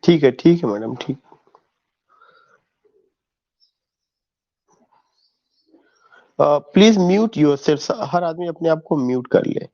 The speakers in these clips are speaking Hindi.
ठीक है मैडम, ठीक। प्लीज म्यूट योरसेल्फ, हर आदमी अपने आप को म्यूट कर ले।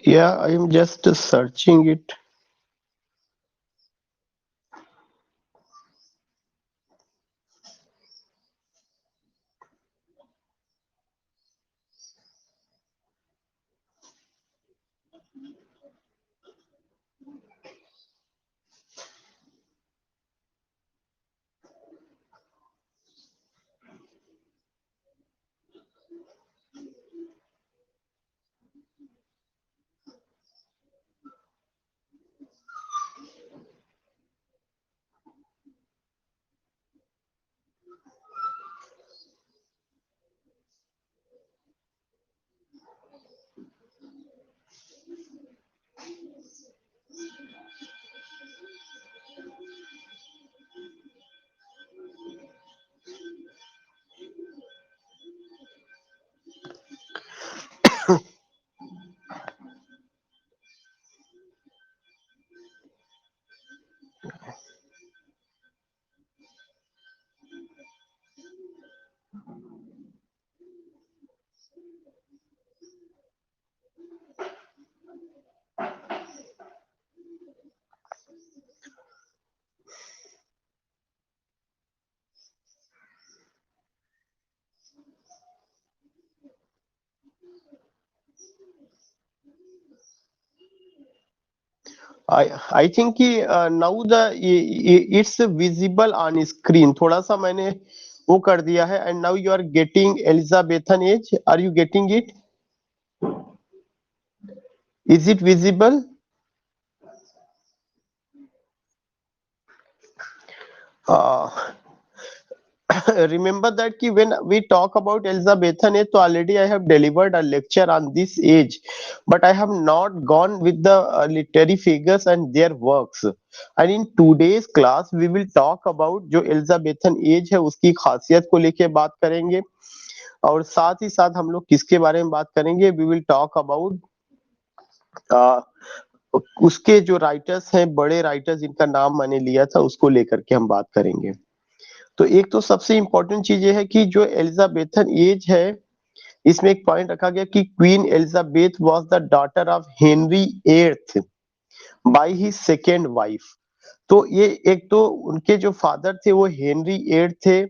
Yeah, I am just searching it. I think कि now the it's visible on screen, थोड़ा सा मैंने वो कर दिया है, and now you are getting Elizabethan age. Are you getting it? Is it visible? Uh, remember that कि when we talk about Elizabethan age, so already I have delivered a lecture on this age, but I have not gone with the literary figures and their works. And in today's class we will talk about जो Elizabethan age है उसकी खासियत को लेके बात करेंगे, और साथ ही साथ हम लोग किसके बारे में बात करेंगे, वी विल टॉक अबाउट उसके जो राइटर्स हैं, बड़े राइटर्स जिनका नाम मैंने लिया था उसको लेकर के हम बात करेंगे। तो एक तो सबसे इंपॉर्टेंट चीज ये है कि जो एलिजाबेथन एज है, इसमें एक पॉइंट रखा गया कि queen Elizabeth was the daughter of Henry eighth by his second wife. तो ये एक तो उनके जो फादर थे वो हेनरी एट्थ थे।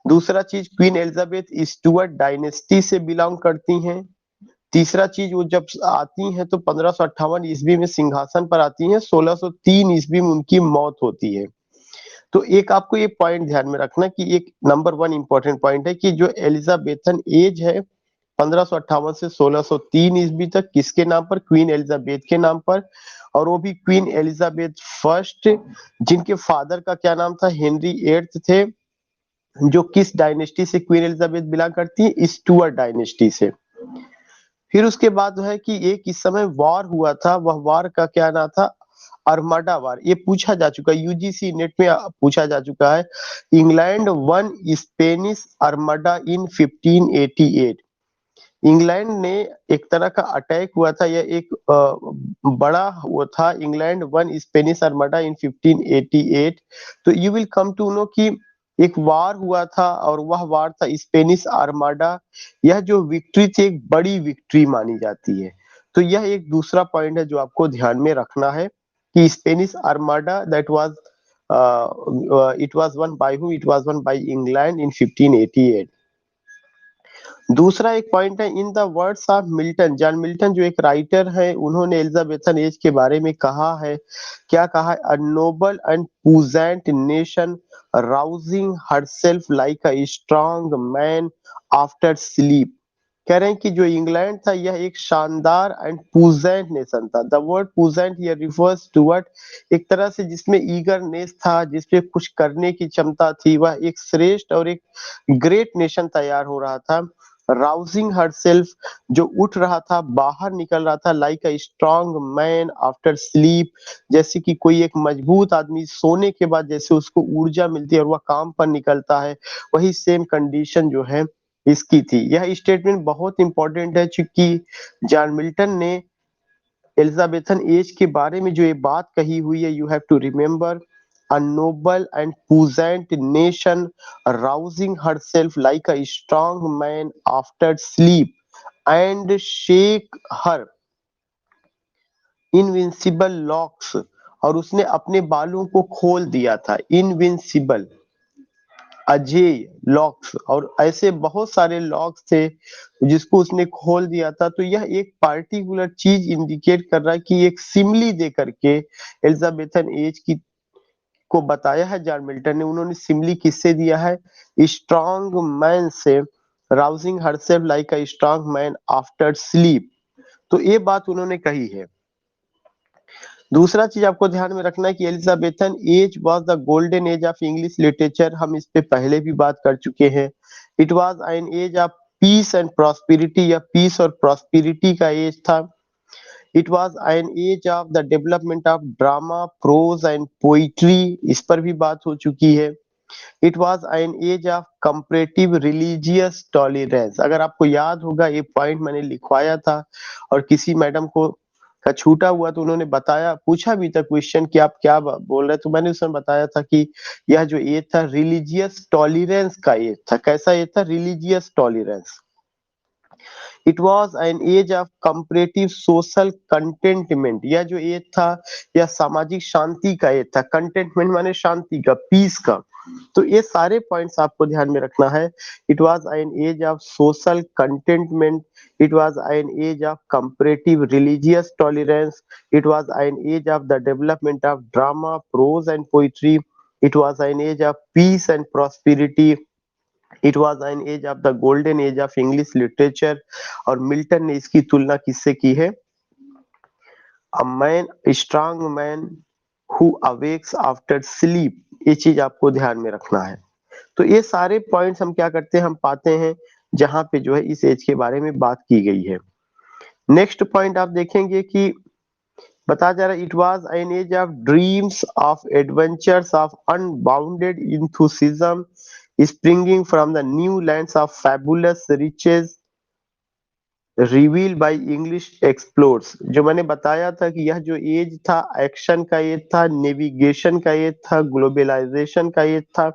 दूसरा चीज, क्वीन एलिजाबेथ स्टुअर्ट डायनेस्टी से बिलोंग करती हैं। तीसरा चीज, वो जब आती हैं तो 1558 ईस्वी में सिंहासन पर आती हैं, 1603 ईस्वी में उनकी मौत होती है। तो एक आपको ये पॉइंट ध्यान में रखना कि एक नंबर वन इंपॉर्टेंट पॉइंट है कि जो एलिजाबेथन एज है 1558 से 1603 ईस्वी तक, किसके नाम पर? क्वीन एलिजाबेथ के नाम पर। और वो भी क्वीन एलिजाबेथ फर्स्ट, जिनके फादर का क्या नाम था? हेनरी एट्थ थे, जो किस डायनेस्टी से क्वीन एलिजाबेथ बिलोंग करती है? स्टुअर्ट डायनेस्टी से। फिर उसके बाद जो है कि एक इस समय वॉर हुआ था, वह वॉर का क्या नाम था? आर्मडा वार। ये पूछा जा चुका है, यूजीसी नेट में पूछा जा चुका है। England won Spanish Armada in 1588। England ने एक तरह का अटैक हुआ था, यह एक बड़ा वो था। England won Spanish Armada in 1588। तो you will come to know कि एक वार हुआ था और वह वार था स्पेनिश आर्माडा। यह जो विक्ट्री थी एक बड़ी विक्ट्री मानी जाती है। तो यह एक दूसरा पॉइंट है जो आपको ध्यान में रखना है कि Spanish armada that was it was one by who, it was one by England in 1588। दूसरा एक पॉइंट है in the words of Milton, John Milton जो एक राइटर है, उन्होंने एलिजाबेथन एज के बारे में कहा है, क्या कहा है, a noble and puissant nation rousing herself like a strong man after sleep. कह रहे हैं कि जो इंग्लैंड था यह एक शानदार एंड पूजेंट नेशन था। The word puissant here refers to what, एक तरह से जिसमें ईगरनेस था, जिसपे कुछ करने की क्षमता थी, वह एक श्रेष्ठ और एक ग्रेट नेशन तैयार हो रहा था। राउजिंग हरसेल्फ, जो उठ रहा था, बाहर निकल रहा था, like a strong man after sleep, जैसे कि कोई एक मजबूत आदमी सोने के बाद जैसे उसको ऊर्जा मिलती है और वह काम पर निकलता है, वही सेम कंडीशन जो है इसकी थी। यह स्टेटमेंट बहुत इंपॉर्टेंट है क्योंकि जॉन मिल्टन ने एलिजाबेथन एज के बारे में जो ये बात कही हुई है, you have to remember, a noble and puissant nation rousing herself like a strong man after sleep and shake her invincible locks, और उसने अपने बालों को खोल दिया था। इनविंसिबल, अजेय लॉक्स, और ऐसे बहुत सारे लॉक्स थे जिसको उसने खोल दिया था। तो यह एक पार्टिकुलर चीज इंडिकेट कर रहा है कि एक सिमली दे करके एलिजाबेथन एज की को बताया है जॉन मिल्टन ने। उन्होंने सिमली किससे दिया है, स्ट्रॉन्ग मैन से, rousing herself like a strong man after sleep. तो ये बात उन्होंने कही है। दूसरा चीज आपको ध्यान में रखना है कि Elizabethan age was the golden age of English literature, हम इस पे पहले भी बात कर चुके हैं। It was an age of peace and prosperity, या पीस और प्रॉस्पेरिटी का एज था। It was an age of the development of drama, prose and poetry, इस पर भी बात हो चुकी है। It was an age of comparative religious tolerance, अगर आपको याद होगा ये पॉइंट मैंने लिखवाया था और किसी मैडम को का छूटा हुआ तो उन्होंने बताया, पूछा भी था क्वेश्चन कि आप क्या बोल रहे, तो मैंने उस समय बताया था कि यह जो एज था रिलीजियस टॉलरेंस का एज था। कैसा एज था, religious tolerance. It was an age of comparative social contentment, यह जो एज था यह सामाजिक शांति का एज था। कंटेंटमेंट माने शांति का, पीस का। तो ये सारे पॉइंट्स आपको ध्यान में रखना है। It was an age of social contentment, it was an age of comparative religious tolerance, it was an age of the development of drama, prose and poetry, it was an age of peace and prosperity, it was an age of the golden age of English literature. और मिल्टन ने इसकी तुलना किससे की है, a man, strong man who awakes after sleep. ये चीज आपको ध्यान में रखना है। तो ये सारे पॉइंट्स हम क्या करते हैं, हम पाते हैं जहां पे जो है इस एज के बारे में बात की गई है। नेक्स्ट पॉइंट आप देखेंगे कि बताया जा रहा है, it was an age of dreams, of adventures, of unbounded enthusiasm springing from the new lands of fabulous riches reveal by English explorers. जो मैंने बताया था कि यह जो एज था एक्शन का एज था, नेविगेशन का एज था, ग्लोबलाइजेशन का एज था,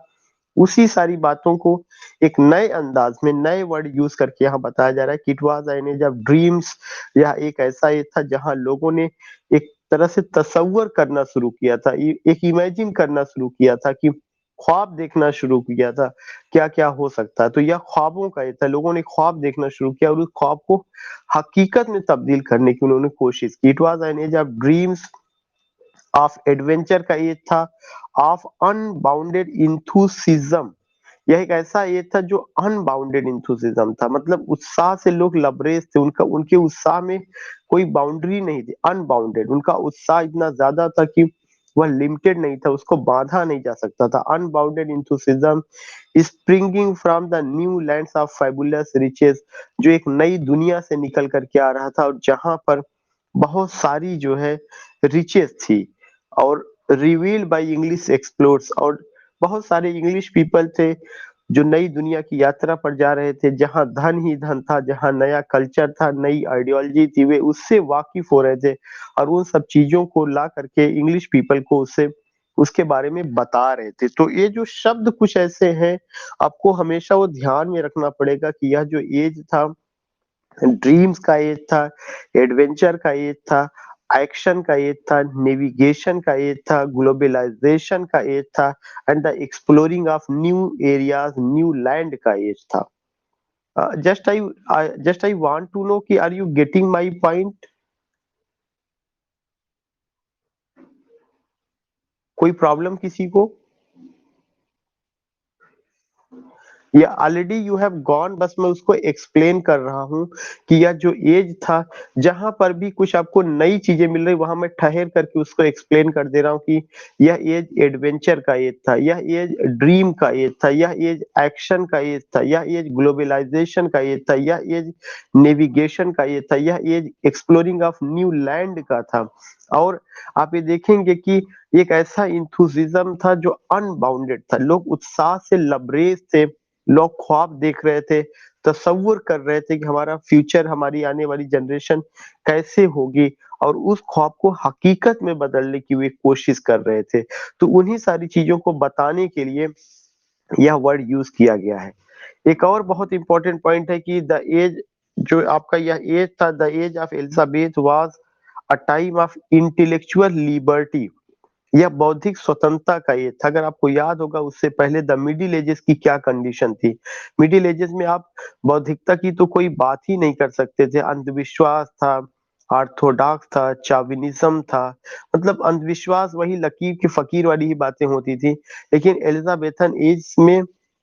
उसी सारी बातों को एक नए अंदाज में नए वर्ड यूज करके यहाँ बताया जा रहा है कि it was an age of dreams. यह एक ऐसा एज था जहां लोगों ने एक तरह से तसव्वुर करना शुरू किया था, एक इमेजिन करना शुरू किया था, कि ख्वाब देखना शुरू किया था क्या क्या हो सकता है। तो यह ख्वाबों का एज था, लोगों ने ख्वाब देखना शुरू किया और उस ख्वाब को हकीकत में तब्दील करने की उन्होंने कोशिश की। It was an age of dreams, of adventure का एज था, ऑफ अनबाउंडेड इंथुसिज्म। यह एक ऐसा एज था जो अनबाउंडेड इंथुसिज्म था, मतलब उत्साह से लोग लबरेज थे, उनका उनके उत्साह में कोई बाउंड्री नहीं थी। अनबाउंडेड, उनका उत्साह इतना ज्यादा था कि वह लिमिटेड नहीं था, उसको बांधा नहीं जा सकता था। Unbounded enthusiasm springing from the new lands of fabulous riches, जो एक नई दुनिया से निकल करके आ रहा था और जहां पर बहुत सारी जो है रिचेस थी। और रिवील्ड बाय इंग्लिश एक्सप्लोर्स, और बहुत सारे इंग्लिश पीपल थे जो नई दुनिया की यात्रा पर जा रहे थे, जहां धन ही धन था, जहां नया कल्चर था, नई आइडियोलॉजी थी, वे उससे वाकिफ हो रहे थे और उन सब चीजों को ला करके इंग्लिश पीपल को उससे उसके बारे में बता रहे थे। तो ये जो शब्द कुछ ऐसे हैं, आपको हमेशा वो ध्यान में रखना पड़ेगा कि यह जो एज था, ड्रीम्स का एज था, एडवेंचर का एज था, एक्शन का एज था, नेविगेशन का एज था, ग्लोबलाइजेशन का एज था and the exploring of new areas, new land का एज था। Just I want to know कि are you getting my point? कोई प्रॉब्लम किसी को? ये ऑलरेडी यू हैव गॉन, बस मैं उसको एक्सप्लेन कर रहा हूँ कि यह जो एज था, जहां पर भी कुछ आपको नई चीजें मिल रही वहां मैं ठहर करके उसको एक्सप्लेन कर दे रहा हूँ कि यह एज एडवेंचर का एज था, यह एज ड्रीम का एज था, यह एज एक्शन का एज था, यह एज ग्लोबलाइजेशन का एज था, यह एज नेविगेशन का एज था, यह age exploring of new land का था। और आप ये देखेंगे कि एक ऐसा इंथुसिज्म था जो अनबाउंडेड था, लोग उत्साह से लबरेज थे, लोग ख्वाब देख रहे थे, तसव्वुर कर रहे थे कि हमारा फ्यूचर, हमारी आने वाली जनरेशन कैसे होगी, और उस ख्वाब को हकीकत में बदलने की वे कोशिश कर रहे थे। तो उन्हीं सारी चीज़ों को बताने के लिए यह वर्ड यूज़ किया गया है। एक और बहुत इम्पोर्टेंट पॉइंट है कि द एज, जो आपका यह एज था, the age of Elizabeth was a time of intellectual liberty. यह बौद्धिक स्वतंत्रता का ये था। अगर आपको याद होगा, उससे पहले द मिडिल एजेस की क्या कंडीशन थी। मिडिल एजेस में आप बौद्धिकता की तो कोई बात ही नहीं कर सकते थे। अंधविश्वास था, ऑर्थोडॉक्स था, चाविनिज्म था, मतलब अंधविश्वास, वही लकीर के फकीर वाली ही बातें होती थी। लेकिन एलिजाबेथन एज में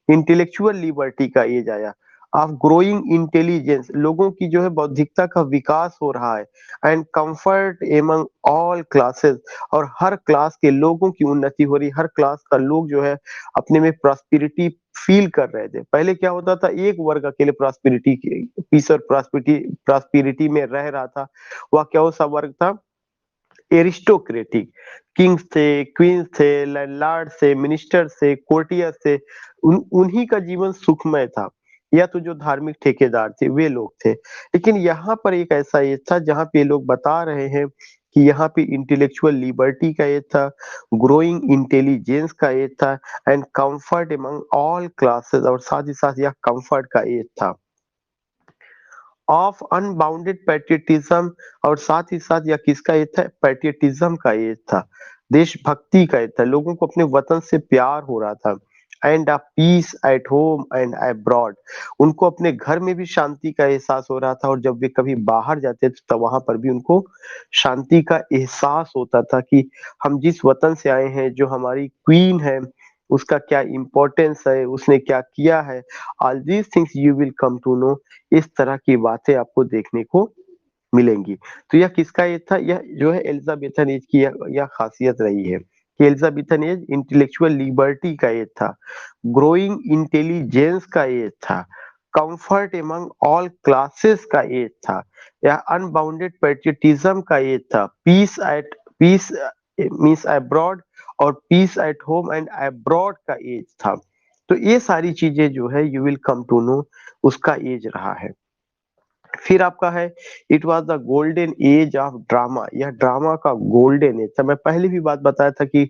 इंटेलेक्चुअल लिबर्टी का एज आया, ऑफ ग्रोइंग इंटेलिजेंस, लोगों की जो है बौद्धिकता का विकास हो रहा है, and comfort among all classes, और हर क्लास के लोगों की उन्नति हो रही, हर क्लास का लोग जो है अपने में प्रॉस्पेरिटी फील कर रहे थे। पहले क्या होता था, एक वर्ग अकेले प्रॉस्पेरिटी की पीस और प्रॉस्पेरिटी में रह रहा था। वह क्या सा वर्ग था? एरिस्टोक्रेटिक। किंग्स थे, क्वींस थे, लैंडलॉर्ड थे, मिनिस्टर थे, कोर्टियर थे, उन्हीं का जीवन सुखमय था, या तो जो धार्मिक ठेकेदार थे वे लोग थे। लेकिन यहाँ पर एक ऐसा एज था जहाँ पे लोग बता रहे हैं कि यहाँ पे इंटेलेक्चुअल लिबर्टी का एज था, ग्रोइंग इंटेलिजेंस का एज था, and comfort among all classes, और साथ ही साथ यह कंफर्ट का एज था, ऑफ अनबाउंडेड पैट्रियटिज्म, और साथ ही साथ यह किसका एज था? पैट्रियटिज्म का एज था, देशभक्ति का एज था, लोगों को अपने वतन से प्यार हो रहा था, and a peace at home and abroad, उनको अपने घर में भी शांति का एहसास हो रहा था, और जब वे कभी बाहर जाते थे तो वहां पर भी उनको शांति का एहसास होता था कि हम जिस वतन से आए हैं, जो हमारी क्वीन है, उसका क्या इम्पोर्टेंस है, उसने क्या किया है। All these things you will come to know. इस तरह की बातें आपको देखने को मिलेंगी। तो यह किसका एज था? यह जो है एलिजाबेथन एज की यह खासियत रही है कि एलिजाबेथन एज इंटेलेक्चुअल लिबर्टी का एज था, ग्रोइंग इंटेलिजेंस का एज था, कंफर्ट एमंग ऑल क्लासेस का एज था, यह अनबाउंडेड पैट्रियटिज्म का एज था, पीस मीन्स अब्रॉड, और peace at home and abroad का एज था। तो ये सारी चीजें जो है you will come to know, उसका एज रहा है। फिर आपका है, it was the golden age of drama, यह ड्रामा का गोल्डन एज था। मैं पहले भी बात बताया था कि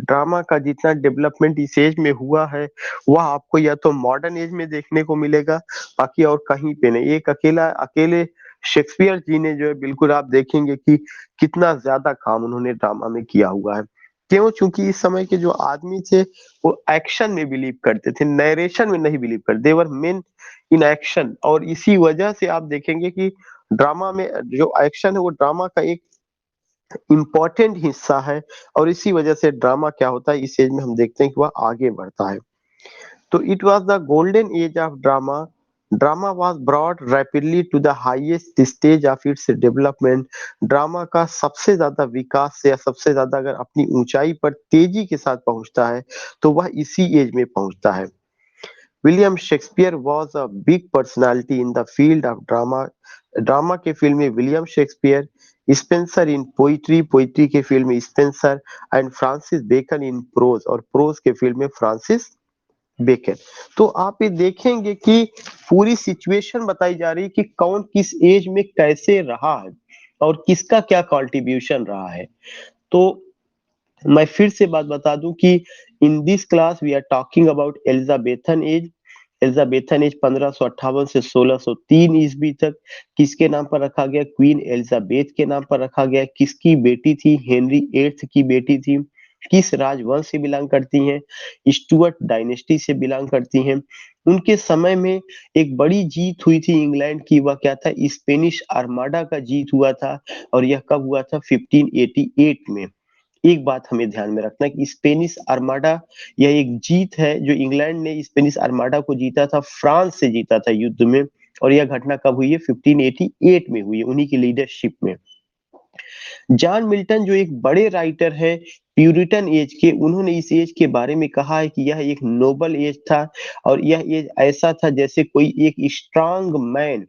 ड्रामा का जितना डेवलपमेंट इस एज में हुआ है, वह आपको या तो मॉडर्न एज में देखने को मिलेगा, बाकी और कहीं पे नहीं। एक अकेले शेक्सपियर जी ने जो है, बिल्कुल आप देखेंगे कि कितना ज्यादा काम उन्होंने ड्रामा में किया हुआ है। क्यों? क्योंकि इस समय के जो आदमी थे, वो एक्शन में बिलीव करते थे, नरेशन में नहीं बिलीव करते, देवर मेन इन एक्शन। और इसी वजह से आप देखेंगे कि ड्रामा में जो एक्शन है, वो ड्रामा का एक इम्पोर्टेंट हिस्सा है, और इसी वजह से ड्रामा क्या होता है, इस एज में हम देखते हैं कि वह आगे बढ़ता है। तो it was the golden age of drama, drama was brought rapidly to the highest stage of its development. Drama का सबसे ज्यादा विकास से, या सबसे ज्यादा अगर अपनी ऊंचाई पर तेजी के साथ पहुंचता है, तो वह इसी एज में पहुंचता है। William Shakespeare was a big personality in the field of drama. Drama के फील्ड में William Shakespeare, Spenser in poetry, poetry के फील्ड में Spenser, and Francis Bacon in prose, और प्रोज के फील्ड में फ्रांसिस बेकन। तो आप ये देखेंगे कि पूरी सिचुएशन बताई जा रही है कि कौन किस एज में कैसे रहा है, और किसका क्या कंट्रीब्यूशन रहा है। तो मैं फिर से बात बता दूं कि in this class we are talking about Elizabethan age. Elizabethan age 1558 से 1603 ईस्वी तक किसके नाम पर रखा गया? क्वीन एलिजाबेथ के नाम पर रखा गया। किसकी बेटी थी? हेनरी एट्थ की बेटी थी। किस राजवंश से बिलोंग करती हैं? स्टुअर्ट डायनेस्टी से बिलोंग करती हैं। उनके समय में एक बड़ी जीत हुई थी इंग्लैंड की, वह क्या था? स्पेनिश आर्माडा का जीत हुआ था। और यह कब हुआ था? 1588 में। एक बात हमें ध्यान में रखना है कि स्पेनिश आर्माडा, यह एक जीत है जो इंग्लैंड ने स्पेनिश आर्माडा को जीता था, फ्रांस से जीता था युद्ध में। और यह घटना कब हुई है? 1588 में हुई है, उन्हीं की लीडरशिप में। जॉन मिल्टन जो एक बड़े राइटर है प्यूरिटन एज के, उन्होंने इस एज के बारे में कहा है कि यह एक नोबल एज था। और यह एज ऐसा था जैसे कोई एक स्ट्रांग मैन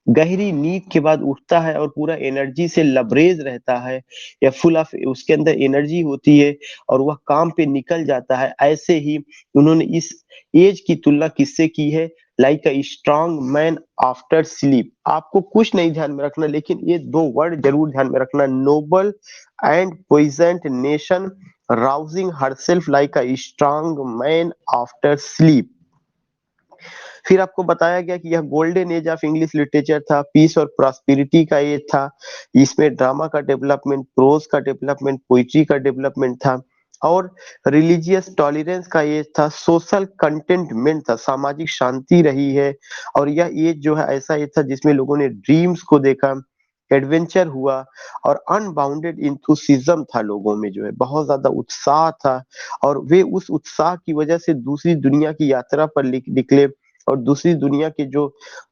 गहरी नींद के बाद उठता है और पूरा एनर्जी से लबरेज रहता है, या फुल ऑफ उसके अंदर एनर्जी होती है और वह काम पे निकल जाता है। ऐसे ही उन्होंने इस एज की तुलना किससे की है? Like a strong man after sleep. आपको कुछ नहीं ध्यान में रखना, लेकिन ये दो वर्ड जरूर ध्यान में रखना, noble and puissant nation rousing herself like a strong man after sleep. फिर आपको बताया गया कि यह golden age of English literature था, पीस और प्रॉस्पेरिटी का एज था। इसमें ड्रामा का डेवलपमेंट, प्रोज का डेवलपमेंट, पोइट्री का डेवलपमेंट था। और रिलीजियस टॉलरेंस का एज था, सोशल कंटेंटमेंट था, सामाजिक शांति रही है। और यह एज जो है ऐसा एज था जिसमें लोगों ने ड्रीम्स को देखा, एडवेंचर हुआ, और अनबाउंडेड इंथुसिज्म था लोगों में, जो है बहुत ज्यादा उत्साह था। और वे उस उत्साह की वजह से दूसरी दुनिया की यात्रा पर निकले। और दूसरी दुनिया के जो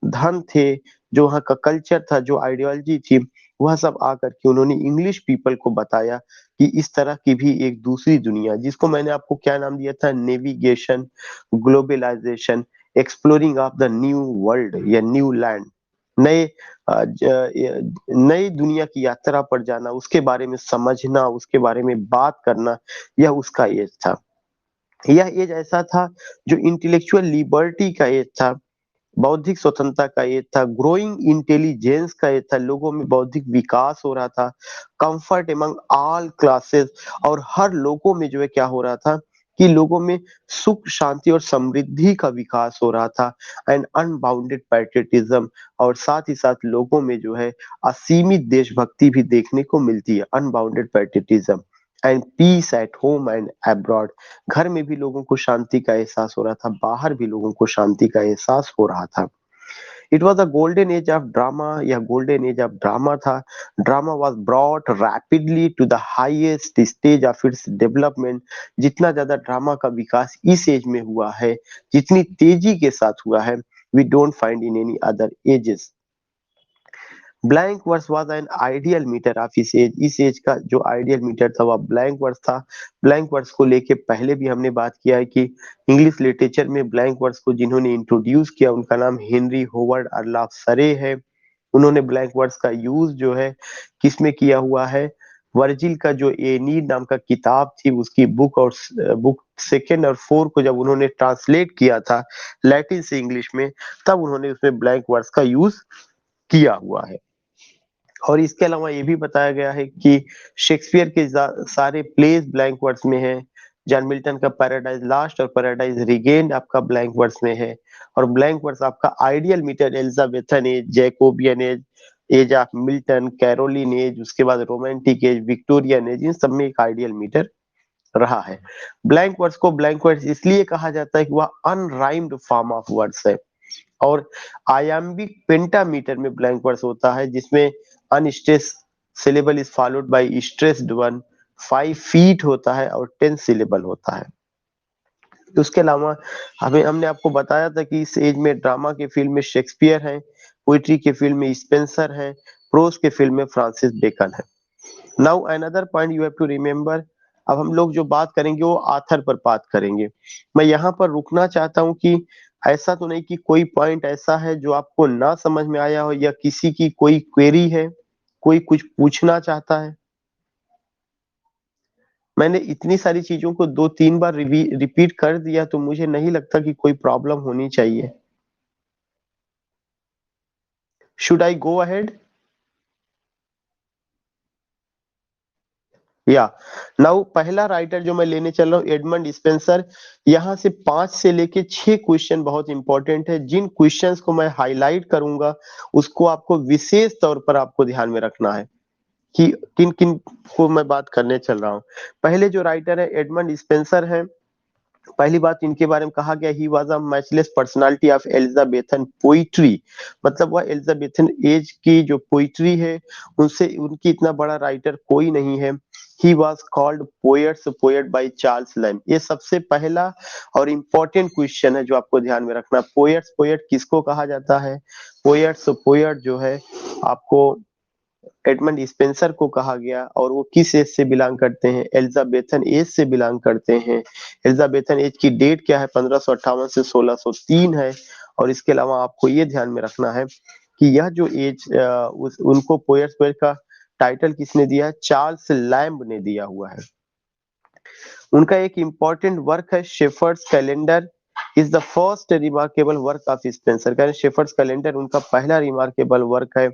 धन थे, जो वहाँ का कल्चर था, जो आइडियोलॉजी थी, वह सब आकर के उन्होंने इंग्लिश पीपल को बताया कि इस तरह की भी एक दूसरी दुनिया, जिसको मैंने आपको क्या नाम दिया था? Navigation, globalization, exploring of the new world या न्यू लैंड, नए नई दुनिया की यात्रा पर जाना, उसके बारे में समझना, उसके बारे में बात करना, यह उसका एज था। यह एज ऐसा था जो इंटेलेक्चुअल लिबर्टी का एज था, बौद्धिक स्वतंत्रता का एज था, ग्रोइंग इंटेलिजेंस का एज था, लोगों में बौद्धिक विकास हो रहा था, कंफर्ट एमंग ऑल क्लासेस, और हर लोगों में जो है क्या हो रहा था कि लोगों में सुख, शांति और समृद्धि का विकास हो रहा था, एंड अनबाउंडेड पैट्रियटिज्म, और साथ ही साथ लोगों में जो है असीमित देशभक्ति भी देखने को मिलती है, unbounded patriotism, and peace at home and abroad. घर में भी लोगों को शांति का एहसास हो रहा था, बाहर भी लोगों को शांति का एहसास हो रहा था। It was a golden age of drama, या गोल्डन एज ऑफ ड्रामा था। Drama was brought rapidly to the highest stage of its development. जितना ज्यादा ड्रामा का विकास इस एज में हुआ है, जितनी तेजी के साथ हुआ है, we don't find in any other ages. Blank verse was an ideal meter of इस एज का जो आइडियल मीटर था वह ब्लैंक वर्स था। ब्लैंक वर्स को लेके पहले भी हमने बात किया है कि इंग्लिश लिटरेचर में ब्लैंक वर्स को जिन्होंने इंट्रोड्यूस किया उनका नाम हेनरी होवर्ड अर्लॉफ सरे है। उन्होंने ब्लैंक वर्स का यूज जो है किसमें किया हुआ है? वर्जिल का जो एनीड नाम का किताब थी उसकी बुक, और बुक सेकेंड और फोर को जब उन्होंने ट्रांसलेट किया था लैटिन से इंग्लिश में, तब उन्होंने उसमें ब्लैंक वर्स का यूज किया हुआ है। और इसके अलावा ये भी बताया गया है कि शेक्सपियर के सारे प्लेस ब्लैंक वर्स में है। जॉन मिल्टन का पैराडाइज लास्ट और पैराडाइज रिगेन्ड आपका ब्लैंक वर्स में है। और ब्लैंक वर्स आपका ideal meter Elizabethan age, Jacobean age, age of Milton, Caroline age, उसके बाद रोमांटिक एज, विक्टोरियन एज, इन सब में एक आइडियल मीटर रहा है। ब्लैंक वर्स को ब्लैंक वर्स इसलिए कहा जाता है कि वह अनराइम्ड फॉर्म ऑफ वर्ड्स है। और आयाम्बिक पेंटामीटर में ब्लैंक वर्स होता है जिसमें unstress syllable is followed by stressed one, 5 feet होता है और 10 सिलेबल होता है। उसके अलावा हमें हमने आपको बताया था कि इस एज में ड्रामा के फील्ड में शेक्सपियर है, पोइट्री के फील्ड में स्पेंसर है, प्रोज के फील्ड में फ्रांसिस बेकन है। Now another point you have to remember. अब हम लोग जो बात करेंगे वो आथर पर बात करेंगे। मैं यहाँ पर रुकना चाहता हूँ कि ऐसा तो नहीं कि कोई पॉइंट ऐसा है जो आपको ना समझ में आया हो, या किसी की कोई क्वेरी है, कोई कुछ पूछना चाहता है। मैंने इतनी सारी चीजों को 2-3 बार रिपीट कर दिया, तो मुझे नहीं लगता कि कोई प्रॉब्लम होनी चाहिए। Should I go ahead? या नाउ पहला राइटर जो मैं लेने चल रहा हूँ एडमंड स्पेंसर। यहाँ से 5 से लेके 6 क्वेश्चन बहुत इंपॉर्टेंट है। जिन क्वेश्चंस को मैं हाईलाइट करूंगा उसको आपको विशेष तौर पर आपको ध्यान में रखना है कि किन किन को मैं बात करने चल रहा हूँ। पहले जो राइटर है एडमंड स्पेंसर है। पहली बात इनके बारे में कहा गया he was a matchless personality of Elizabethan poetry. मतलब वह एलिजाबेथन एज की जो पोइट्री है उनसे उनकी इतना बड़ा राइटर कोई नहीं है। He was called poets poet by Charles Lamb. ये सबसे पहला और इम्पोर्टेंट क्वेश्चन है जो आपको ध्यान में रखना। पोएट्स पोएट किसको कहा जाता है? पोएट्स पोएट जो है आपको एडमंड स्पेंसर को कहा गया और वो किस एज से बिलोंग करते हैं? एलिजाबेथन एज से बिलोंग करते हैं। एलिजाबेथन एज की डेट क्या है? 1558 से 1603 है। और इसके अलावा आपको ये ध्यान में रखना है कि यह जो एज उनको पोएट्स पोएट का टाइटल किसने दिया है? चार्ल्स लैम्ब ने दिया हुआ है। उनका एक इम्पोर्टेंट वर्क है shepherd's calendar is the first remarkable work of Spencer. कह रहे शेफर्ड्स कैलेंडर उनका पहला रिमार्केबल वर्क है।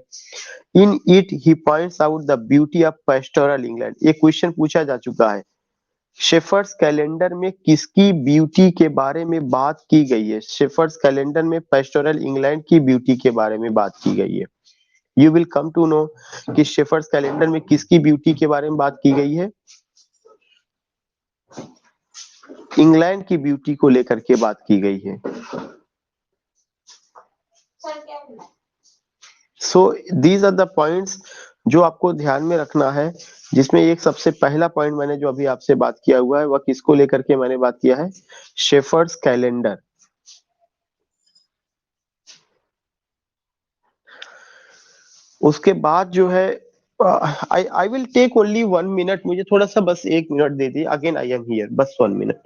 In it he points out the beauty of pastoral England. ये क्वेश्चन पूछा जा चुका है। शेफर्ड्स कैलेंडर में किसकी ब्यूटी के बारे में बात की गई है? शेफर्ड्स कैलेंडर में पेस्टोरल इंग्लैंड की ब्यूटी के बारे में बात की गई है। You will come to know कि शेफर्ड्स कैलेंडर में किसकी ब्यूटी के बारे में बात की गई है? इंग्लैंड की ब्यूटी को लेकर के बात की गई है। So these are the points जो आपको ध्यान में रखना है। जिसमें एक सबसे पहला पॉइंट मैंने जो अभी आपसे बात किया हुआ है वह किसको लेकर के मैंने बात किया है? Shepherd's calendar. उसके बाद जो है I I will take only 1 minute. मुझे थोड़ा सा बस 1 मिनट दे दी। अगेन आई एम हियर, बस 1 minute.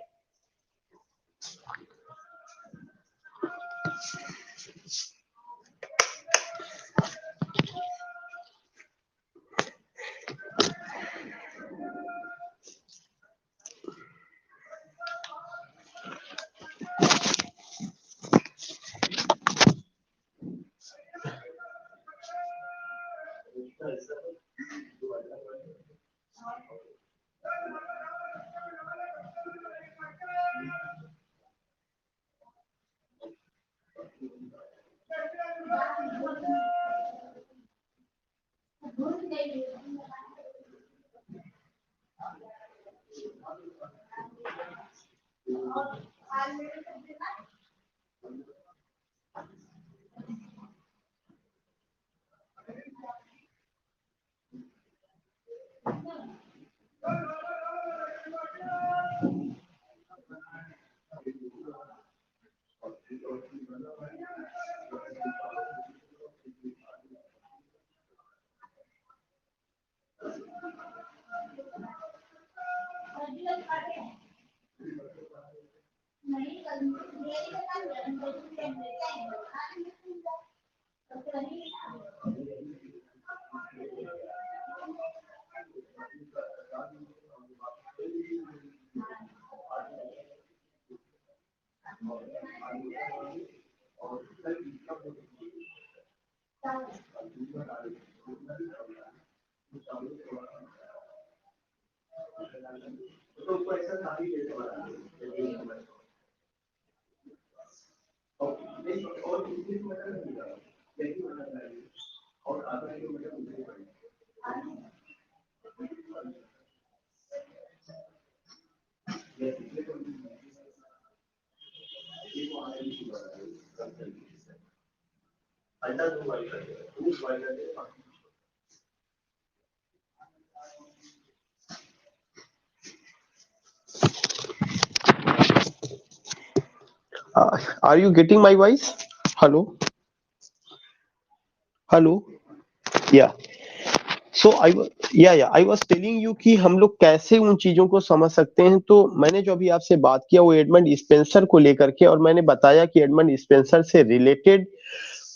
Are you getting my voice? Hello hello. Yeah so I was telling you कि हम लोग कैसे उन चीजों को समझ सकते हैं। तो मैंने जो अभी आपसे बात किया वो एडमंड स्पेंसर को लेकर के, और मैंने बताया कि एडमंड स्पेंसर से रिलेटेड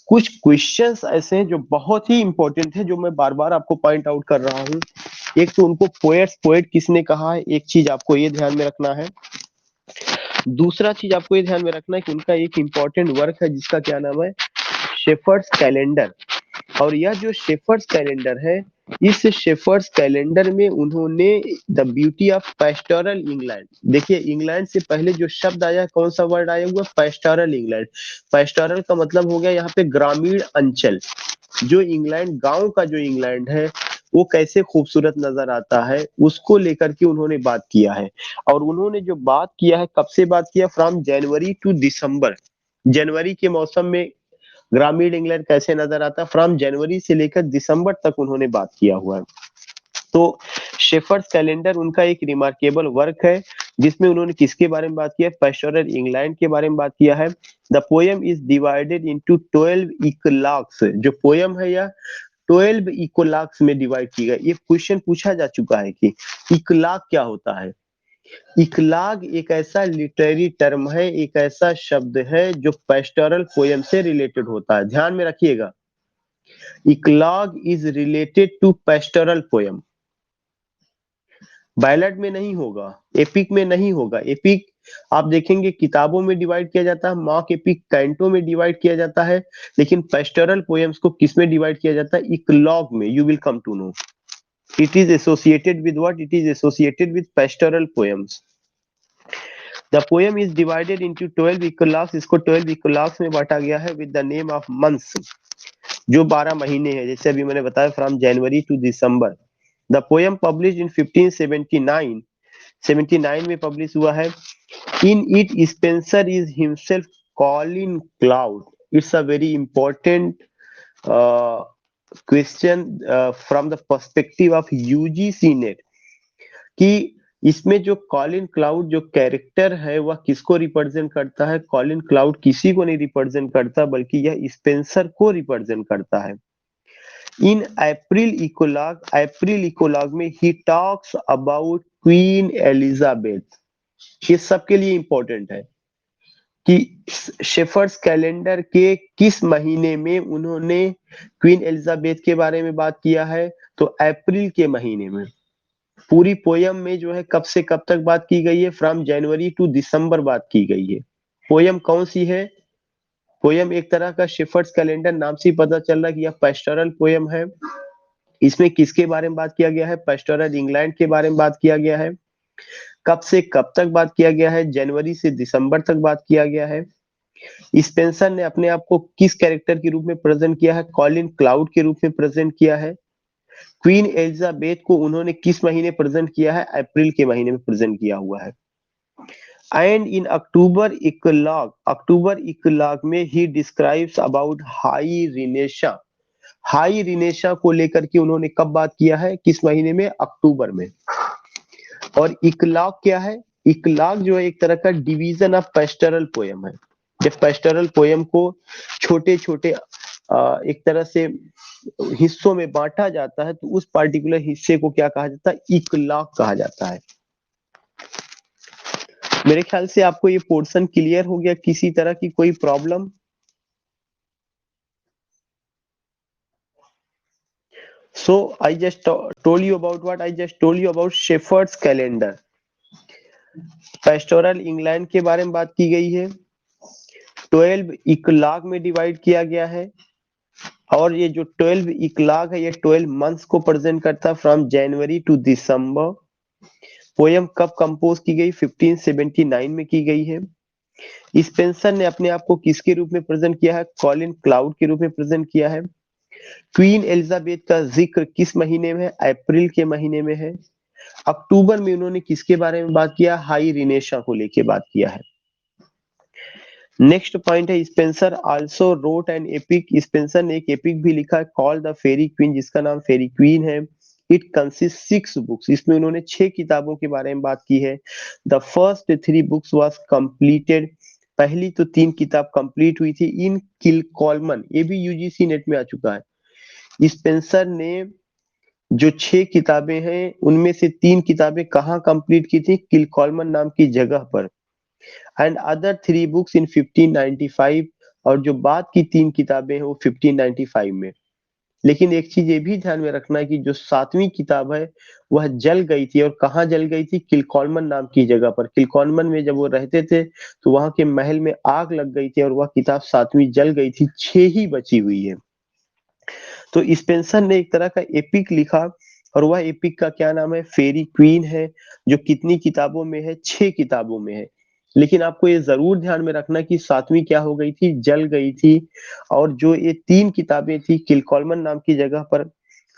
कुछ क्वेश्चंस ऐसे हैं जो बहुत ही इंपॉर्टेंट है, जो मैं बार बार आपको पॉइंट आउट कर रहा हूँ। एक तो उनको पोएट किसने कहा है, एक चीज आपको ये ध्यान में रखना है। दूसरा चीज आपको ये ध्यान में रखना है कि उनका एक इंपॉर्टेंट वर्क है जिसका क्या नाम है? Shepherd's calendar. और यह जो शेफर्ड्स कैलेंडर है, इस शेफर्ड्स कैलेंडर में उन्होंने the beauty of pastoral England, देखिए इंग्लैंड से पहले जो शब्द आया, कौन सा वर्ड आया हुआ, पैस्टोरल इंग्लैंड। पैस्टोरल का मतलब हो गया यहाँ पे ग्रामीण अंचल। जो इंग्लैंड, गांव का जो इंग्लैंड है वो कैसे खूबसूरत नजर आता है, उसको लेकर के उन्होंने बात किया है। और उन्होंने जो बात किया है, कब से बात किया, फ्रॉम जनवरी टू दिसंबर। जनवरी के मौसम में ग्रामीण इंग्लैंड कैसे नजर आता है, फ्रॉम जनवरी से लेकर दिसंबर तक उन्होंने बात किया हुआ है। तो शेफर्ड्स कैलेंडर उनका एक रिमार्केबल वर्क है, जिसमें उन्होंने किसके बारे में बात किया है, पैस्टोरल इंग्लैंड के बारे में बात किया है। The poem is divided into 12 इक्लाग्स। जो पोएम है यह 12 इक्लाग्स में डिवाइड की गई। ये क्वेश्चन पूछा जा चुका है कि इक्लाग क्या होता है। इक्लाग एक ऐसा लिटरेरी टर्म है, एक ऐसा शब्द है जो पेस्टोरल पोयम से रिलेटेड होता है, ध्यान में रखिएगा। Eclogue is related to pastoral poem. Ballad में नहीं होगा, एपिक में नहीं होगा। एपिक आप देखेंगे किताबों में डिवाइड किया जाता है, मॉक एपिक कैंटो में डिवाइड किया जाता है, लेकिन पेस्टोरल पोयम्स को किस में डिवाइड किया जाता है, इक्लॉग में। You will come to know it is associated with what, it is associated with pastoral poems. The poem is divided into 12 eclogues. इसको 12 इक्वलाग्स में बांटा गया है with the name of months, जो 12 महीने हैं, जैसे अभी मैंने बताया from January to December. The poem publish in 1579, 79 में पब्लिश हुआ है। In it Spenser is himself Colin Clout. It's a very important question from the perspective of UGC net, कि इसमें जो कॉलिन क्लाउड जो कैरेक्टर है वह किसको रिप्रेजेंट करता है। कॉलिन क्लाउड किसी को नहीं रिप्रेजेंट करता, बल्कि यह स्पेंसर को रिप्रेजेंट करता है। इन अप्रैल इकोलॉग में he talks about queen Elizabeth. ये सबके लिए इंपॉर्टेंट है कि शेफर्ड्स कैलेंडर के किस महीने में उन्होंने क्वीन एलिजाबेथ के बारे में बात किया है, तो अप्रैल के महीने में। पूरी पोयम में जो है कब से कब तक बात की गई है, फ्रॉम जनवरी टू दिसंबर बात की गई है। पोयम कौन सी है, पोयम एक तरह का शेफर्ड्स कैलेंडर नाम से ही पता चल रहा है कि यह पेस्टोरल पोयम है। इसमें किसके बारे में बात किया गया है, पेस्टोरल इंग्लैंड के बारे में बात किया गया है। कब से कब तक बात किया गया है, जनवरी से दिसंबर तक बात किया गया है। स्पेंसर ने अपने आप को किस कैरेक्टर के रूप में प्रेजेंट किया है, कॉलिन क्लाउड के रूप में प्रेजेंट किया है। क्वीन एलिजाबेथ को उन्होंने किस महीने प्रेजेंट किया है, अप्रैल के महीने में प्रेजेंट किया हुआ है। एंड इन अक्टूबर इकलॉग में ही describes about high Renaissance. High Renaissance को लेकर के उन्होंने कब बात किया है, किस महीने में, अक्टूबर में। और इकलॉग क्या है, इकलॉग जो है एक तरह का डिवीजन ऑफ पेस्टोरल पोयम है। जब पेस्टोरल पोयम को छोटे छोटे एक तरह से हिस्सों में बांटा जाता है, तो उस पार्टिकुलर हिस्से को क्या कहा जाता है, इकलॉग कहा जाता है। मेरे ख्याल से आपको ये पोर्शन क्लियर हो गया, किसी तरह की कोई problem. So I just told you about what, I just told you about shepherd's calendar. Pastoral England के बारे में बात की गई है, 12 इकलाग में डिवाइड किया गया है। और ये जो 12 इकलाग है, ये 12 मंथ्स को प्रेजेंट करता है, from January to December. Poem कब कंपोज की गई, 1579 में की गई है। स्पेंसर ने अपने आप को किसके रूप में प्रेजेंट किया है, कॉलिन क्लाउड के रूप में प्रेजेंट किया है। क्वीन एलिजाबेथ का जिक्र किस महीने में है, अप्रैल के महीने में है। अक्टूबर में उन्होंने किसके बारे में बात किया, हाई रिनेशा को लेके बात किया है। नेक्स्ट पॉइंट है, Spencer also wrote an epic. Spencer ने एक एपिक भी लिखा है, कॉल्ड द फेरी क्वीन, जिसका नाम फेरी क्वीन है। It consist 6 books. इसमें उन्होंने 6 किताबों के बारे में बात की है। The first 3 books was completed. पहली तो 3 किताब कंप्लीट हुई थी इन किलकॉलमन। ये भी यूजीसी नेट में आ चुका है। स्पेंसर ने जो 6 किताबें हैं उनमें से 3 किताबें कहाँ कंप्लीट की थी, किलकॉलमन नाम की जगह पर। एंड अदर 3 बुक्स इन 1595। और जो बाद की 3 किताबें हैं वो 1595 में। लेकिन एक चीज ये भी ध्यान में रखना है कि जो 7वीं किताब है वह जल गई थी। और कहाँ जल गई थी, किलकॉलमन नाम की जगह पर। किलकॉलमन में जब वो रहते थे तो वहां के महल में आग लग गई थी और वह किताब 7वीं जल गई थी, 6 ही बची हुई है। तो स्पेंसर ने एक तरह का एपिक लिखा और वह एपिक का क्या नाम है? फेरी क्वीन है, जो कितनी किताबों में है? 6 किताबों में है। लेकिन आपको ये ज़रूर ध्यान में रखना कि 7वीं क्या हो गई थी? जल गई थी। और जो ये 3 किताबें थी किलकॉलमन नाम की जगह पर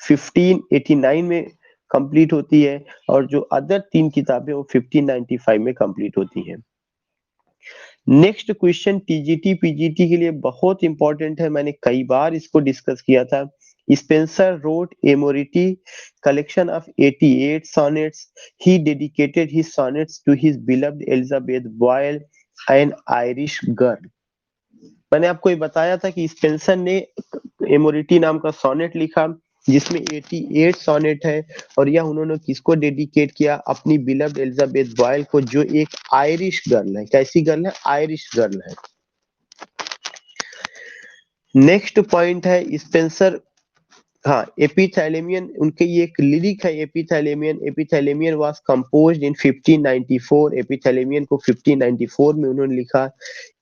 1589 में कंप्लीट होती है और जो अदर 3 किताबें वो 1595 में कंप्लीट होती हैं। नेक्स्ट क्वेश्चन टीजीटी पीजीटी के लिए बहुत इंपॉर्टेंट है, मैंने कई बार इसको डिस्कस किया था। Spenser wrote Amoretti collection of 88 sonnets. He dedicated his sonnets to his beloved Elizabeth Boyle, an Irish girl. मैंने आपको ये बताया था कि स्पेंसर ने एमोरिटी नाम का सोनेट लिखा जिसमें 88 सोनेट है और यह उन्होंने किसको डेडिकेट किया? अपनी बिलव्ड एलिजाबेथ बॉयल को, जो एक आयरिश गर्ल है। कैसी गर्ल है? आयरिश गर्ल है। नेक्स्ट पॉइंट है स्पेंसर, हाँ, एपिथैलेमियन उनके ये एक लिरिक है। एपिथैलेमियन वाज कंपोज्ड इन 1594। एपिथैलेमियन को 1594 में उन्होंने लिखा।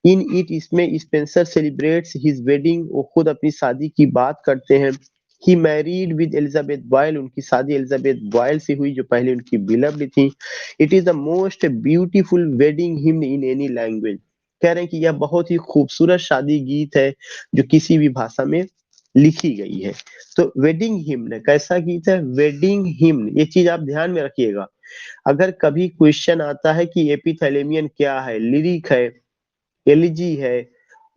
इन इट, इसमें स्पेंसर सेलिब्रेट्स हिज वेडिंग, वो खुद अपनी शादी की बात करते हैं। He married with Elizabeth boil, उनकी शादी एलिजाबेथ बॉयल से हुई जो पहले उनकी बिलव्ड थी। It is the most beautiful wedding hymn in any language. कह रहे हैं कि यह बहुत ही खूबसूरत शादी गीत है जो किसी भी भाषा में लिखी गई है। तो वेडिंग हिम्न कैसा गीत है? वेडिंग हिम्न, ये चीज आप ध्यान में रखिएगा। अगर कभी क्वेश्चन आता है कि एपिथैलेमियन क्या है, लिरिक है, एलिजी है,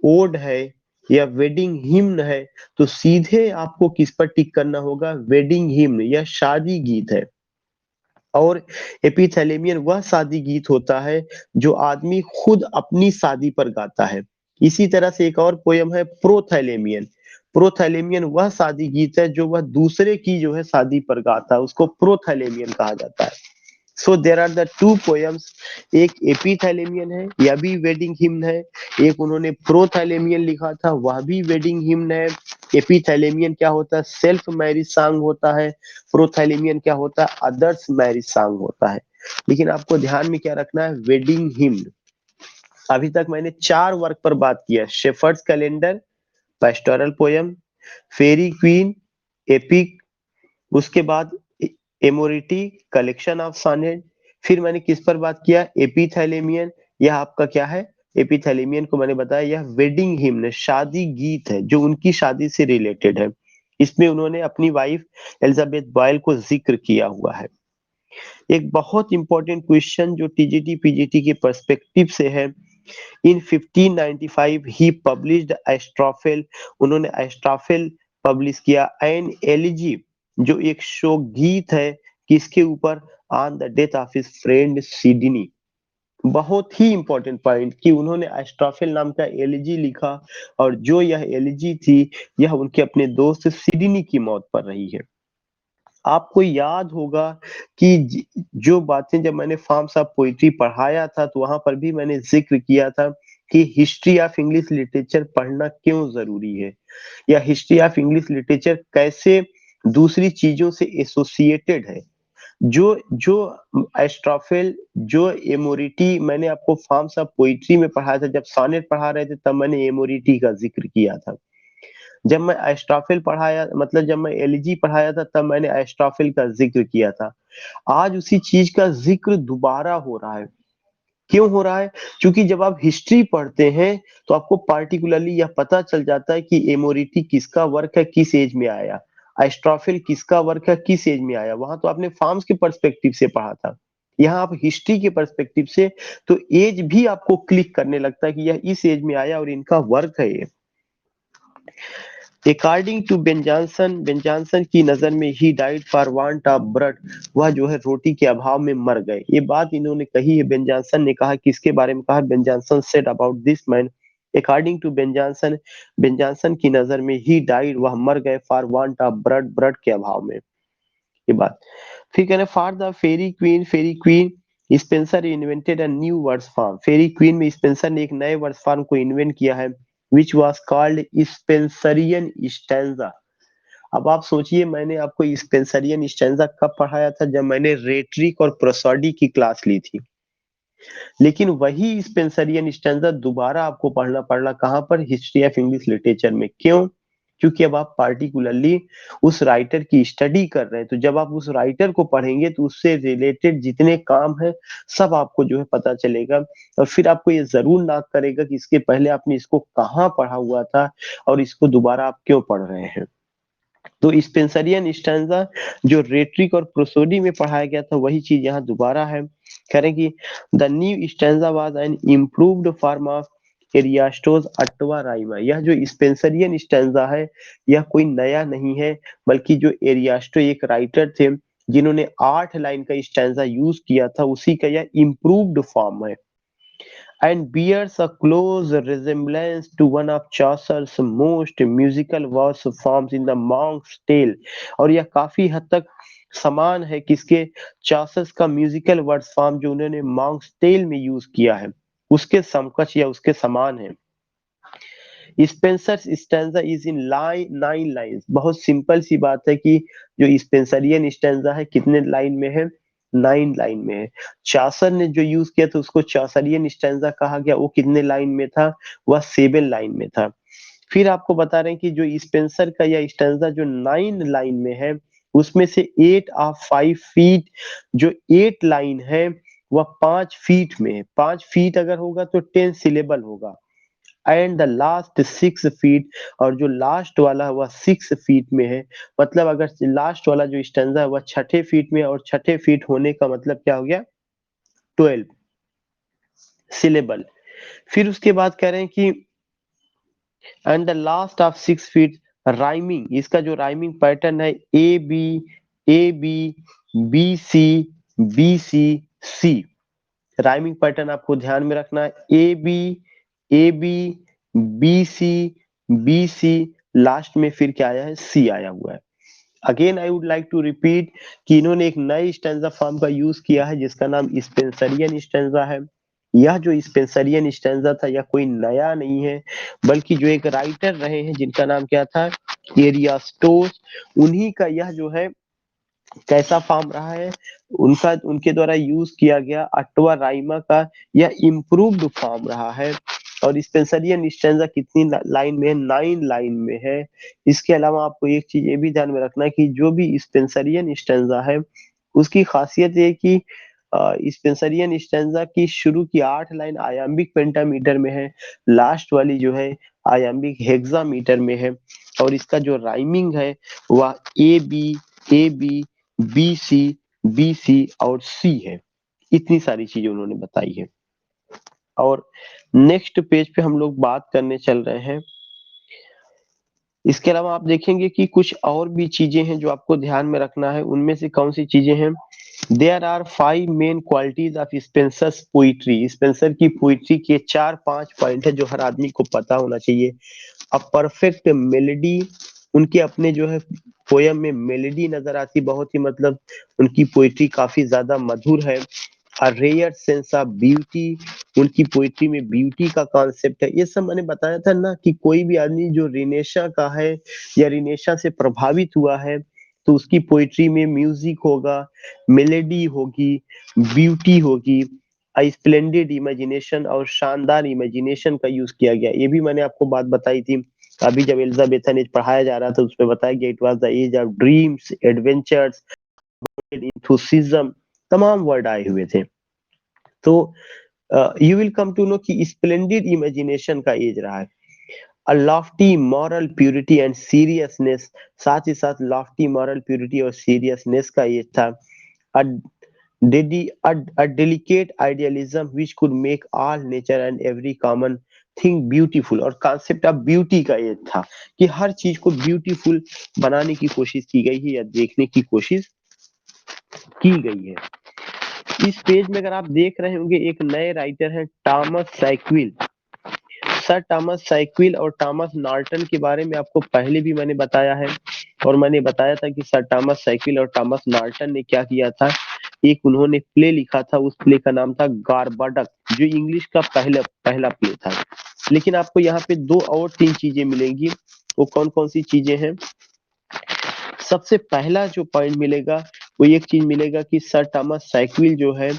ओड है या वेडिंग हिम्न है, तो सीधे आपको किस पर टिक करना होगा? वेडिंग हिम्न, यह शादी गीत है। और एपिथैलेमियन वह शादी गीत होता है जो आदमी खुद अपनी शादी पर गाता है। इसी तरह से एक और पोयम है प्रोथैलेमियन। प्रोथैलेमियन वह शादी गीत है जो वह दूसरे की जो है शादी पर गाता है, उसको प्रोथैलेमियन कहा जाता है। So there are the two poems, एक एपिथैलेमियन है, यह भी वेडिंग हिम्न है। एक उन्होंने प्रोथैलेमियन लिखा था, वह भी वेडिंग हिम्न है। एपिथैलेमियन क्या होता है? सेल्फ मैरिज सॉन्ग होता है। प्रोथैलेमियन क्या होता है? अदर्स मैरिज सॉन्ग होता है। लेकिन आपको ध्यान में क्या रखना है? वेडिंग हिम्न। अभी तक मैंने 4 वर्क पर बात किया। शेफर्ड्स कैलेंडर, पेस्टोरल पोयम, फेरी क्वीन, एपिक, उसके बाद एमोरिटी कलेक्शन ऑफ सॉनेट। फिर मैंने किस पर बात किया? एपिथैलेमियन। यह आपका क्या है? एपिथैलेमियन को मैंने बताया यह वेडिंग हिम्न, शादी गीत है जो उनकी शादी से रिलेटेड है। इसमें उन्होंने अपनी वाइफ एलिजाबेथ बॉयल को जिक्र किया हुआ है। एक बहुत इंपॉर्टेंट क्वेश्चन जो टीजीटी पीजीटी के पर्सपेक्टिव से है। इन 1595 ही पब्लिश्ड एस्ट्रोफेल, उन्होंने एस्ट्रोफेल पब्लिश किया। एन एलिजी, जो एक शोक गीत है किसके ऊपर? On the death of his friend Sydney. बहुत ही इंपॉर्टेंट पॉइंट कि उन्होंने एस्ट्रोफेल नाम का एलिजी लिखा और जो यह एलिजी थी यह उनके अपने दोस्त सिडनी की मौत पर रही है। आपको याद होगा कि जो बातें जब मैंने फॉर्म्स ऑफ पोइट्री पढ़ाया था तो वहां पर भी मैंने जिक्र किया था कि हिस्ट्री ऑफ इंग्लिश लिटरेचर पढ़ना क्यों जरूरी है, या हिस्ट्री ऑफ इंग्लिश लिटरेचर कैसे दूसरी चीजों से एसोसिएटेड है। जो जो एस्ट्रोफेल, जो एमोरिटी मैंने आपको फॉर्म्स ऑफ पोइट्री में पढ़ाया था, जब सोनेट पढ़ा रहे थे तब मैंने एमोरिटी का जिक्र किया था। जब मैं एस्ट्रोफिल पढ़ाया, मतलब जब मैं एलिजी पढ़ाया था तब मैंने एस्ट्रोफिल का जिक्र किया था। आज उसी चीज का जिक्र दोबारा हो रहा है। क्यों हो रहा है? क्योंकि जब आप हिस्ट्री पढ़ते हैं तो आपको पार्टिकुलरली यह पता चल जाता है कि एमोरिटी किसका वर्क है, किस एज में आया, एस्ट्रोफिल किसका वर्क है, किस एज में आया। वहां तो आपने फार्म्स के पर्सपेक्टिव से पढ़ा था, यहाँ आप हिस्ट्री के पर्सपेक्टिव से, तो एज भी आपको क्लिक करने लगता है कि यह इस एज में आया और इनका वर्क है ये। अकॉर्डिंग टू बेन जॉनसन की नजर में he died for want of bread, वह जो है रोटी के अभाव में मर गए। ये बात इन्होंने कही है, बेन जॉनसन ने कहा। किसके बारे में कहा? Ben Jonson said about this man, according to Ben Jonson की नजर में ही डाइड, वह मर गए, for want of bread, bread के अभाव में। ये बात। फिर कहने for the Faerie Queene Spenser invented a new words form. Faerie Queene में स्पेंसर ने एक नए वर्ड्स फॉर्म को इन्वेंट किया है, which was called Spenserian stanza. अब आप सोचिए, मैंने आपको स्पेंसरियन स्टैंजा कब पढ़ाया था? जब मैंने रेटरिक और प्रोसोडी की क्लास ली थी। लेकिन वही स्पेंसरियन स्टैंजा दोबारा आपको पढ़ना पड़ना कहां पर? हिस्ट्री ऑफ इंग्लिश लिटरेचर में। क्यों? क्योंकि अब आप पार्टिकुलरली उस राइटर की स्टडी कर रहे हैं, तो जब आप उस राइटर को पढ़ेंगे तो उससे रिलेटेड जितने काम है सब आपको जो है पता चलेगा, और फिर आपको ये जरूर याद करेगा कि इसके पहले आपने इसको कहाँ पढ़ा हुआ था और इसको दोबारा आप क्यों पढ़ रहे हैं। तो स्पेंसरियन स्टैंजा जो रेट्रिक और प्रोसोडी में पढ़ाया गया था वही चीज यहाँ दोबारा है। कह रहे हैं कि the new stanza was an improved form of Ariosto's ottava rima. यह जो स्पेंसरियन स्टैंजा है यह कोई नया नहीं है, बल्कि जो एरियास्टो एक राइटर थे जिन्होंने 8 लाइन का स्टैंजा यूज किया था उसी का यह इम्प्रूव्ड फॉर्म है, and bears a close resemblance to one of Chaucer's most musical verse forms in the Monk's Tale। और यह काफी हद तक समान है किसके, चासस का म्यूजिकल वर्ड्स फॉर्म जो उन्होंने मॉन्क्स टेल में यूज किया है उसके समकक्ष या उसके समान है। Spencer stanza is in line 9 lines. बहुत सिंपल सी बात है कि जो स्पेंसरियन स्टैंजा है कितने लाइन में है, 9 लाइन में है। चासर ने जो यूज किया था उसको चासरियन स्टैंजा कहा गया, वो कितने लाइन में था, वह 7 लाइन में था। फिर आपको बता रहे हैं कि जो स्पेंसर का यह स्टैंजा जो 9 लाइन में है उसमें से 8 ऑफ 5 फीट, जो 8 लाइन है वह 5 फीट में है। 5 फीट अगर होगा तो 10 सिलेबल होगा, एंड द लास्ट 6 फीट, और जो लास्ट वाला है वह 6 फीट में है। मतलब अगर लास्ट वाला जो स्टैंजा है वह छठे फीट में, और छठे फीट होने का मतलब क्या हो गया, 12 सिलेबल। फिर उसके बाद कह रहे हैं कि and the last of 6 feet rhyming, इसका जो राइमिंग पैटर्न है A B B C B C C. Rhyming pattern आपको ध्यान में रखना है, A B B C, last में फिर क्या आया है, सी आया हुआ है। Again I would like to repeat कि इन्होंने एक नए स्टैंजा फॉर्म का यूज किया है जिसका नाम स्पेंसरियन स्टैंजा है। यह जो स्पेंसरियन स्टैंजा था यह कोई नया नहीं है, बल्कि जो एक राइटर रहे हैं जिनका नाम क्या था, एरियास्टोस, उन्हीं का यह जो है कैसा फॉर्म रहा है, उनका उनके द्वारा यूज किया गया अट्वा राइमा का यह इम्प्रूव्ड फॉर्म रहा है। और स्पेंसरियन स्टैंजा कितनी लाइन में है, 9 लाइन में है। इसके अलावा आपको एक चीज ये भी ध्यान में रखना है कि जो भी स्पेंसरियन स्टैंजा है उसकी खासियत ये है कि स्पेंसरियन स्टैंजा की शुरू की 8 लाइन आयाम्बिक पेंटामीटर में है, लास्ट वाली जो है आयाम्बिक हेक्सामीटर में है, और इसका जो राइमिंग है वह ए बी सी और सी है। इतनी सारी चीजें उन्होंने बताई है। और नेक्स्ट पेज पे हम लोग बात करने चल रहे हैं। इसके अलावा आप देखेंगे कि कुछ और भी चीजें हैं जो आपको ध्यान में रखना है। उनमें से कौन सी चीजें हैं, there are 5 main qualities of Spenser's poetry. Spenser की पोइट्री के 4-5 पॉइंट है जो हर आदमी को पता होना चाहिए। अ परफेक्ट मेलेडी, उनके अपने जो है पोयम में मेलेडी नजर आती, बहुत ही मतलब उनकी पोइट्री काफी ज्यादा मधुर है। A rare sense of beauty, उनकी पोइट्री में ब्यूटी का कॉन्सेप्ट है। ये सब मैंने बताया था ना कि कोई भी आदमी जो रिनेशा का है या रिनेशा से प्रभावित हुआ है तो उसकी पोइट्री में म्यूजिक होगा, मेलेडी होगी, ब्यूटी होगी, स्प्लेंडेड इमेजिनेशन और शानदार इमेजिनेशन का यूज किया गया। ये भी मैंने आपको बात बताई थी अभी जब एलिजाबेथन एज पढ़ाया जा रहा था, उसमें बताया गया it was the age of dreams, adventures, enthusiasm, तमाम वर्ड आए हुए थे। तो you will come to know कि स्प्लेंडेड इमेजिनेशन का एज रहा है। A lofty moral purity and seriousness, साथ ही साथ लॉफ्टी मॉरल प्यूरिटी और सीरियसनेस का एज था। A a delicate idealism which could make all nature and every common thing beautiful, और कॉन्सेप्ट ऑफ ब्यूटी का ये था कि हर चीज को ब्यूटीफुल बनाने की कोशिश की गई है या देखने की कोशिश की गई है। इस पेज में अगर आप देख रहे होंगे एक नए राइटर हैं टॉमस साइक्विल। सर टॉमस साइक्विल और टॉमस नॉर्टन के बारे में आपको पहले भी मैंने बताया है, और मैंने बताया था कि सर टॉमस साइक्विल और टॉमस नॉर्टन ने क्या किया था, एक उन्होंने प्ले लिखा था, उस प्ले का नाम था गारबडक, जो इंग्लिश का पहला पहला प्ले था। लेकिन आपको यहाँ पे 2 और 3 चीजें मिलेंगी। वो कौन कौन सी चीजें हैं, सबसे पहला जो पॉइंट मिलेगा वो एक चीज मिलेगा कि सर टॉमस साइक्विल जो है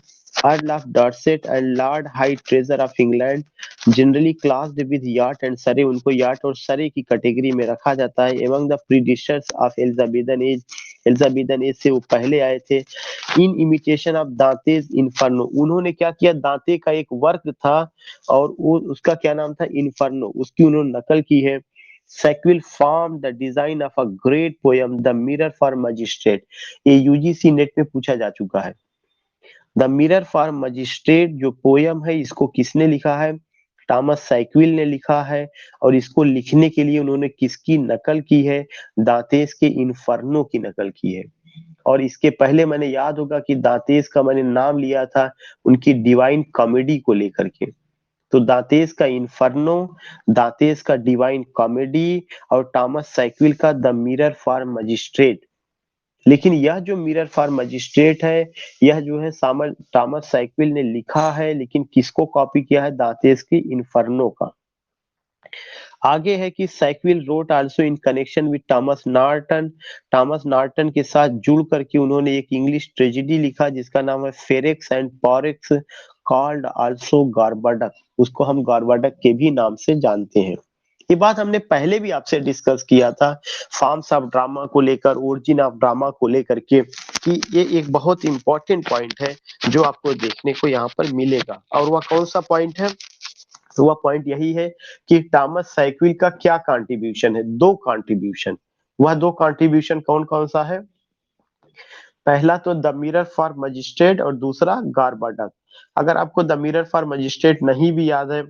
Earl of Dorset and Lord High Treasurer of England, generally classed with yacht and surrey, उनको yacht और surrey की कैटेगरी में रखा जाता है। Among the predecessors of Elizabethan age, Elizabethan age से वो पहले आए थे। इन इमिटेशन ऑफ दांतेज इन्फर्नो, उन्होंने क्या किया, दांते का एक वर्क था और वो उसका क्या नाम था, इन्फर्नो, उसकी उन्होंने नकल की है। Sackville formed the design of a great poem, The Mirror for Magistrate। ये यूजीसी नेट में पूछा जा चुका है। द मिरर फॉर मजिस्ट्रेट जो पोयम है, इसको किसने लिखा है, थॉमस सैकविल ने लिखा है। और इसको लिखने के लिए उन्होंने किसकी नकल की है, दांतेस के इन्फर्नो की नकल की है। और इसके पहले मैंने याद होगा कि दांतेस का मैंने नाम लिया था उनकी डिवाइन कॉमेडी को लेकर के। तो दांतेस का इन्फर्नो, दांतेस का डिवाइन कॉमेडी और थॉमस सैकविल का द मिरर फॉर मजिस्ट्रेट। लेकिन यह जो मिरर फॉर मजिस्ट्रेट है, यह जो है सामल थॉमस सैकविल ने लिखा है, लेकिन किसको कॉपी किया है, दांतेस की इन्फर्नो का। आगे है कि Sackville wrote also in connection with Thomas Norton. Thomas Norton के साथ जुड़ करके उन्होंने एक इंग्लिश ट्रेजेडी लिखा जिसका नाम है फेरेक्स एंड पॉरेक्स, कॉल्ड आल्सो गार्बडक, उसको हम गार्बडक के भी नाम से जानते हैं। ये बात हमने पहले भी आपसे डिस्कस किया था फॉर्म्स ऑफ ड्रामा को लेकर, ओरिजिन ऑफ ड्रामा को लेकर के, कि ये एक बहुत इंपॉर्टेंट पॉइंट है जो आपको देखने को यहाँ पर मिलेगा। और वह कौन सा पॉइंट है, तो वह पॉइंट यही है कि थॉमस सैकविल का क्या कंट्रीब्यूशन है, दो कंट्रीब्यूशन। वह दो कंट्रीब्यूशन कौन कौन सा है, पहला तो द मिरर फॉर मजिस्ट्रेट और दूसरा गार्बडक। अगर आपको द मिरर फॉर मजिस्ट्रेट नहीं भी याद है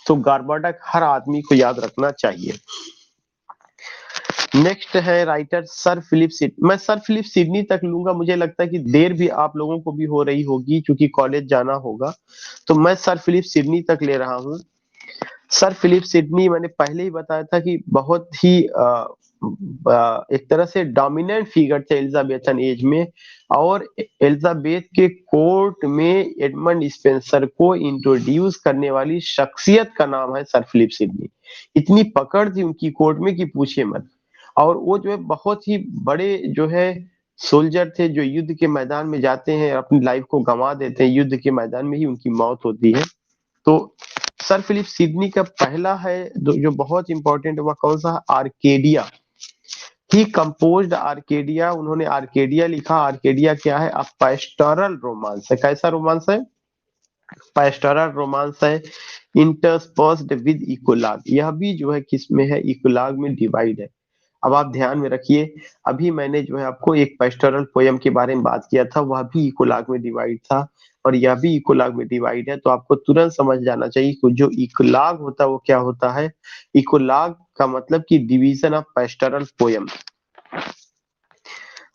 तो गार्बडक हर आदमी को याद रखना चाहिए। नेक्स्ट है राइटर सर फिलिप सिडनी। मैं सर फिलिप सिडनी तक लूंगा, मुझे लगता है कि देर भी आप लोगों को भी हो रही होगी क्योंकि कॉलेज जाना होगा, तो मैं सर फिलिप सिडनी तक ले रहा हूँ। सर फिलिप सिडनी मैंने पहले ही बताया था कि बहुत ही एक तरह से डोमिनेंट फिगर थे एलिजाबेथन एज में। और एलिजाबेथ के कोर्ट में एडमंड स्पेंसर को इंट्रोड्यूस करने वाली शख्सियत का नाम है सर फिलिप सिडनी। इतनी पकड़ थी उनकी कोर्ट में कि पूछिए मत। और वो जो है बहुत ही बड़े जो है सोल्जर थे जो युद्ध के मैदान में जाते हैं, अपनी लाइफ को गंवा देते हैं, युद्ध के मैदान में ही उनकी मौत होती है। तो सर फिलिप सिडनी का पहला है जो बहुत इंपॉर्टेंट है, वह कौन सा, आर्केडिया। ही कंपोज्ड आर्केडिया, उन्होंने आर्केडिया लिखा। आर्केडिया क्या है, अ पेस्टोरल रोमांस है। कैसा रोमांस है, पेस्टोरल रोमांस है, इंटरस्पर्स्ड विद इकोलॉग। यह भी जो है किसमें है, इकोलॉग में डिवाइड है। अब आप ध्यान में रखिए, अभी मैंने जो है आपको एक पेस्टोरल पोयम के बारे में बात किया था, वह भी इकोलॉग में डिवाइड था और यह भी इकोलॉग में डिवाइड है। तो आपको तुरंत समझ जाना चाहिए कि जो इकोलॉग होता है वो क्या होता है। इकोलॉग का मतलब कि डिवीजन ऑफ पेस्टोरल पोयम।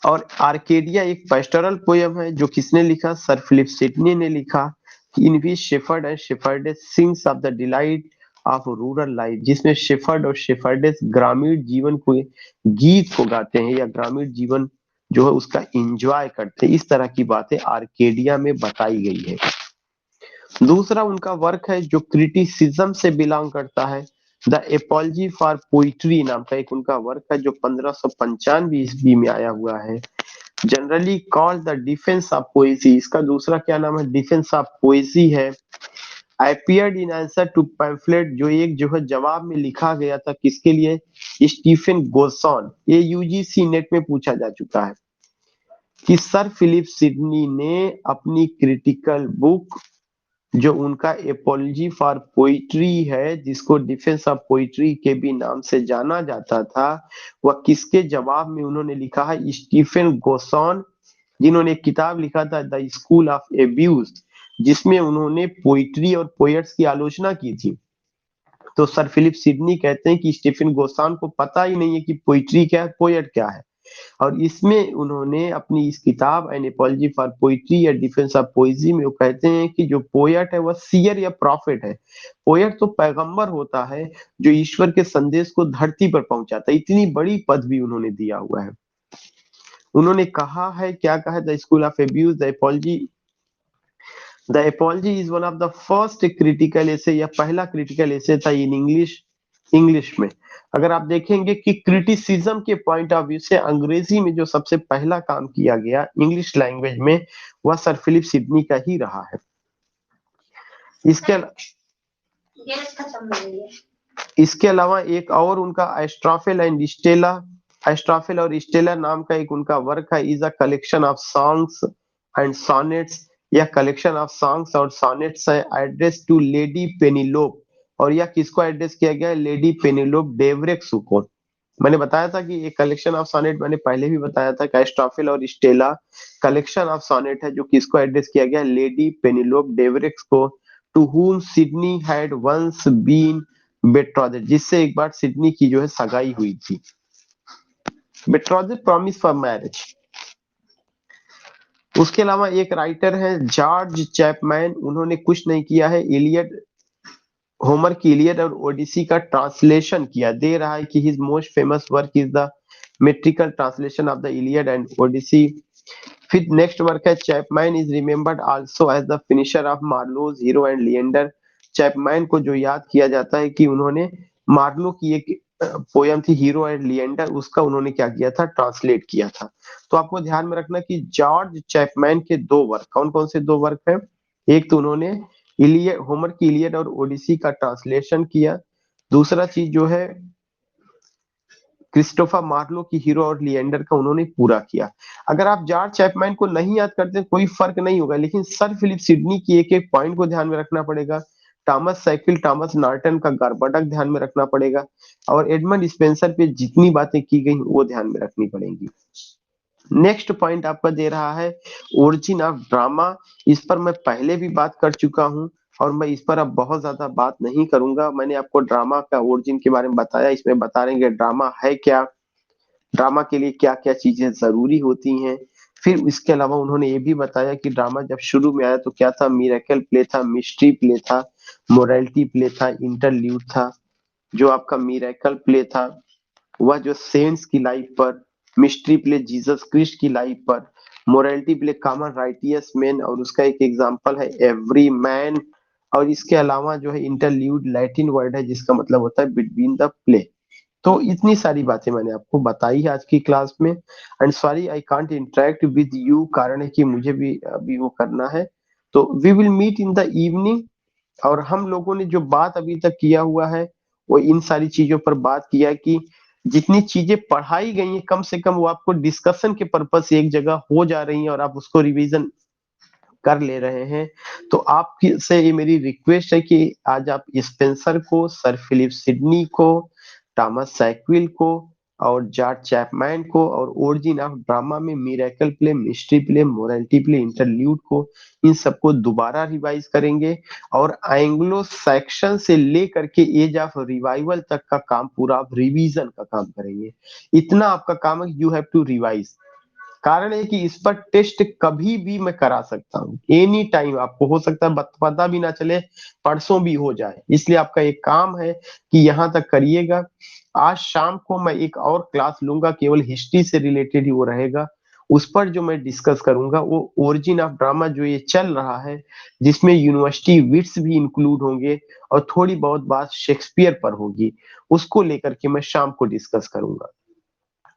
और आर्केडिया एक पेस्टोरल पोयम है जो किसने लिखा, सर फिलिप सिडनी ने लिखा। In which shepherd and shepherdess sings of the delight of rural life, जिसमें शेफर्ड और शेफर्डेस ग्रामीण जीवन को, गीत को गाते हैं या ग्रामीण जीवन जो है उसका एंजॉय करते हैं। इस तरह की बातें आर्केडिया में बताई गई है। दूसरा उनका वर्क है जो क्रिटिसिज्म से बिलोंग करता है, द एपोलॉजी फॉर पोइट्री नाम का एक उनका वर्क है जो 1595 ईस्वी में आया हुआ है। Generally called the Defence of Poesy, इसका दूसरा क्या नाम है, डिफेंस ऑफ पोएजी है। Appeared in answer to pamphlet, जो एक जो है जवाब में लिखा गया था किसके लिए, स्टीफन गोसॉन। ये यूजीसी नेट में पूछा जा चुका है कि सर फिलिप सिडनी ने अपनी क्रिटिकल बुक जो उनका एपोलॉजी फॉर पोइट्री है, जिसको डिफेंस ऑफ पोइट्री के भी नाम से जाना जाता था, वह किसके जवाब में उन्होंने लिखा है, स्टीफन गोसॉन, जिन्होंने एक किताब लिखा था द स्कूल ऑफ एब्यूज, जिसमें उन्होंने पोइट्री और पोएट्स की आलोचना की थी। तो सर फिलिप सिडनी कहते हैं कि स्टीफन गोसान को पता ही नहीं है कि पोइट्री क्या है, पोएट क्या है। और इसमें उन्होंने अपनी इस किताब एन एपोलॉजी फॉर पोइट्री या डिफेंस ऑफ पोइजी में वो कहते हैं कि जो पोएट है वह सीयर या प्रॉफिट है। पोएट तो पैगंबर होता है जो ईश्वर के संदेश को धरती पर पहुंचाता है। इतनी बड़ी पदवी उन्होंने दिया हुआ है। उन्होंने कहा है, क्या कहा है, the school of abuse, the apology is one of the first critical essay, यह पहला क्रिटिकल एसे था इन इंग्लिश, इंग्लिश में अगर आप देखेंगे कि क्रिटिसिज्म के पॉइंट ऑफ व्यू से अंग्रेजी में जो सबसे पहला काम किया गया इंग्लिश लैंग्वेज में, वह सर फिलिप सिडनी का ही रहा है। इसके अलावा एक और उनका एस्ट्राफेल और स्टेला नाम का एक उनका वर्क है, is a collection of songs and sonnets. यह कलेक्शन ऑफ सॉन्ग्स और सॉनेट्स है एड्रेस टू लेडी पेनिलोप, और यह किसको एड्रेस किया गया है? लेडी पेनिलोप डेवरेक्सु को। मैंने बताया था कि ये कलेक्शन ऑफ सॉनेट, मैंने पहले भी बताया था कि एस्ट्राफेल और स्टेला कलेक्शन ऑफ सॉनेट है जो किसको एड्रेस किया गया? लेडी पेनिलोप डेवरेक्स को, to whom Sidney had once been betrothed, जिससे एक बार सिडनी की जो है सगाई हुई थी। बेट्रॉथड प्रॉमिस फॉर मैरिज। उसके अलावा एक राइटर है जॉर्ज चैपमैन, उन्होंने कुछ नहीं किया है, इलियड, होमर की इलियड और ओडिसी का ट्रांसलेशन किया। दे रहा है कि his most famous work is the metrical translation of the Iliad and Odyssey. फिर नेक्स्ट वर्क है Chapman is remembered also as the finisher of Marlowe's Hero and Leander. Chapman को जो याद किया जाता है कि उन्होंने मार्लो की एक पोयम थी हीरो एंड लिएंडर, उसका उन्होंने क्या किया था? ट्रांसलेट किया था। तो आपको ध्यान में रखना कि जॉर्ज चैपमैन के दो वर्क, कौन कौन से दो वर्क है? एक तो उन्होंने इलियड, होमर की इलियड और ओडिसी का ट्रांसलेशन किया। दूसरा चीज जो है क्रिस्टोफर मार्लो की हीरो और लिएंडर का उन्होंने पूरा किया। अगर आप जॉर्ज चैपमैन को नहीं याद करते कोई फर्क नहीं होगा, लेकिन सर फिलिप सिडनी की एक एक पॉइंट को ध्यान में रखना पड़ेगा। थॉमस सैकविल, थॉमस नॉर्टन का गार्बडक ध्यान में रखना पड़ेगा, और एडमंड स्पेंसर पे जितनी बातें की गई वो ध्यान में रखनी पड़ेंगी। नेक्स्ट पॉइंट आपका दे रहा है ओरिजिन ऑफ ड्रामा। इस पर मैं पहले भी बात कर चुका हूं और मैं इस पर अब बहुत ज्यादा बात नहीं करूंगा। मैंने आपको ड्रामा का ओरिजिन के बारे में बताया, इसमें बता रहे हैं ड्रामा है क्या, ड्रामा के लिए क्या क्या चीजें जरूरी होती हैं। फिर इसके अलावा उन्होंने ये भी बताया कि ड्रामा जब शुरू में आया तो क्या था? मिरेकल प्ले था, मिस्ट्री प्ले था, मोरालिटी प्ले था, इंटरल्यूड था। जो आपका मिरेकल प्ले था वह जो सेंट्स की लाइफ पर, मिस्ट्री प्ले जीसस क्रिस्ट की लाइफ पर, morality play common righteous man, और उसका एक एग्जांपल है एवरी मैन। और इसके अलावा जो है इंटरल्यूड लैटिन वर्ड है जिसका मतलब होता है बिटवीन द प्ले। तो इतनी सारी बातें मैंने आपको बताई है आज की क्लास में। And sorry I can't interact with you, कारण है कि मुझे भी अभी वो करना है। तो we will meet in the evening, और हम लोगों ने जो बात अभी तक किया हुआ है वो इन सारी चीजों पर बात किया कि जितनी चीजें पढ़ाई गई हैं कम से कम वो आपको डिस्कशन के पर्पज से एक जगह हो जा रही हैं और आप उसको रिवीजन कर ले रहे हैं। तो आपसे ये मेरी रिक्वेस्ट है कि आज आप स्पेंसर को, सर फिलिप सिडनी को, थॉमस सैकविल को और जॉर्ज चैपमैन को, और ओरिजिन ऑफ ड्रामा में miracle play, mystery play, morality play, interlude को, इन सबको दोबारा रिवाइज करेंगे। और एंग्लो सेक्शन से लेकर के एज ऑफ रिवाइवल तक का काम पूरा आप रिवीजन का काम करेंगे। इतना आपका काम है, यू हैव टू रिवाइज। कारण है कि इस पर टेस्ट कभी भी मैं करा सकता हूँ, एनी टाइम। आपको हो सकता है पता भी ना चले, परसों भी हो जाए। इसलिए आपका एक काम है कि यहाँ तक करिएगा। आज शाम को मैं एक और क्लास लूंगा, केवल हिस्ट्री से रिलेटेड ही वो रहेगा। उस पर जो मैं डिस्कस करूंगा वो ओरिजिन ऑफ ड्रामा जो ये चल रहा है, जिसमें यूनिवर्सिटी विट्स भी इंक्लूड होंगे और थोड़ी बहुत बात शेक्सपियर पर होगी, उसको लेकर के मैं शाम को डिस्कस करूंगा।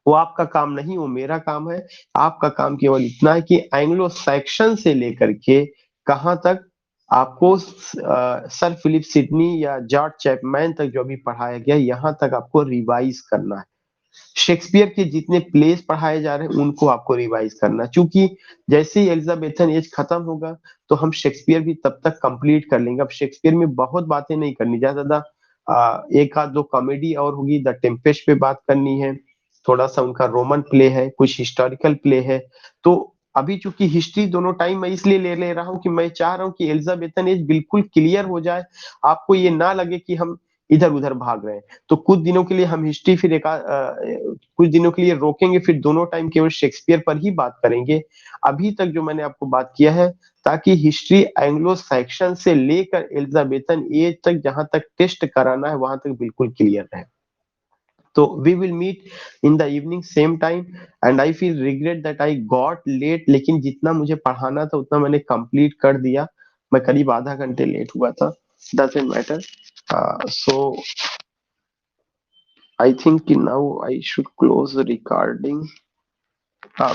वो आपका काम नहीं, वो मेरा काम है। आपका काम केवल इतना है कि एंग्लो सैक्सन से लेकर के कहां तक आपको सर फिलिप सिडनी या जॉर्ज चैपमैन तक जो भी पढ़ाया गया यहाँ तक आपको रिवाइज करना है। शेक्सपियर के जितने प्लेस पढ़ाए जा रहे हैं उनको आपको रिवाइज करना है, क्योंकि जैसे ही एलिजाबेथन एज खत्म होगा तो हम शेक्सपियर भी तब तक कंप्लीट कर लेंगे। अब शेक्सपियर में बहुत बातें नहीं करनी, ज्यादा एक आध दो कॉमेडी और होगी, द टेम्पेस्ट पे बात करनी है, थोड़ा सा उनका रोमन प्ले है, कुछ हिस्टोरिकल प्ले है। तो अभी चूंकि हिस्ट्री दोनों टाइम मैं इसलिए ले रहा हूँ कि मैं चाह रहा हूँ कि एलिजाबेथन एज बिल्कुल क्लियर हो जाए, आपको ये ना लगे कि हम इधर उधर भाग रहे हैं। तो कुछ दिनों के लिए हम हिस्ट्री फिर कुछ दिनों के लिए रोकेंगे, फिर दोनों टाइम केवल शेक्सपियर पर ही बात करेंगे। अभी तक जो मैंने आपको बात किया है, ताकि हिस्ट्री एंग्लो सैक्सन से लेकर एलिजाबेथन एज तक जहां तक टेस्ट कराना है वहां तक बिल्कुल क्लियर रहे। तो we will meet in the evening same time. And I feel regret that I got late, लेकिन जितना मुझे पढ़ाना था उतना मैंने कंप्लीट कर दिया। मैं करीब आधा घंटे लेट हुआ था, doesn't matter. So I think now I should close the recording.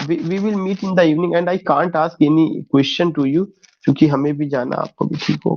We will meet in the evening and I can't ask any question to you क्योंकि हमें भी जाना आपको भी ठीक हो